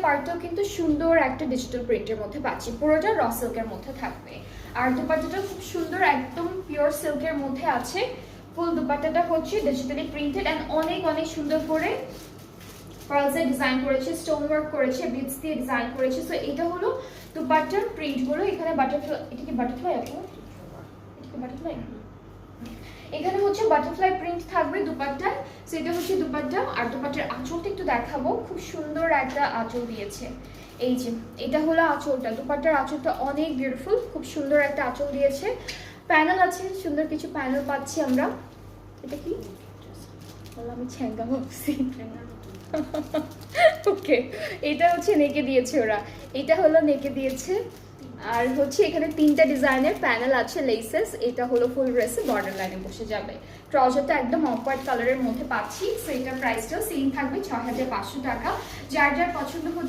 পার্টটাও কিন্তু সুন্দর একটা ডিজিটাল প্রিন্টের মধ্যে পাচ্ছি, পুরোটা র সিল্কের মধ্যে থাকবে। আর দুপাট্টাটা খুব সুন্দর একদম পিওর সিল্কের মধ্যে আছে। ফুল দুপাট্টাটা হচ্ছে ডিজিটালি প্রিন্টেড অ্যান্ড অনেক অনেক সুন্দর করে পার্লসে ডিজাইন করেছে, স্টোন ওয়ার্ক করেছে, বিটস দিয়ে ডিজাইন করেছে। সো এটা হলো দুপাট্টার প্রিন্টগুলো। এখানে বাটারফ্লাই, এটা কি বাটারফ্লাই আপু? এটা কি বাটারফ্লাই? এখানে হচ্ছে বাটারফ্লাই প্রিন্ট থাকবে দুপাট্টায়। সো এটা হচ্ছে দুপাট্টা। আর দুপাট্টার আঁচলটা একটু দেখাবো, খুব সুন্দর একটা আঁচল দিয়েছে। এই যে এটা হলো আঁচলটা, দুপাট্টার আঁচলটা অনেক বিউটিফুল, খুব সুন্দর একটা আঁচল দিয়েছে। প্যানেল আছে, সুন্দর কিছু প্যানেল পাচ্ছি আমরা। এটা কি আমি ছ্যাঙ্গা ভাবছি। ওকে, এটা হচ্ছে নেকে দিয়েছে ওরা, এটা হলো নেকে দিয়েছে। আর হচ্ছে এখানে 3টা ডিজাইনের প্যানেল আছে, লেসেস। এটা হলো ফুল ড্রেসে বর্ডার লাইনে বসে যাবে। ট্রাউজারটা একদম অফ হোয়াইট কালারের মধ্যে পাচ্ছি। সো এটার প্রাইসটাও সেম থাকবে 6500 টাকা। যার যার পছন্দ হচ্ছে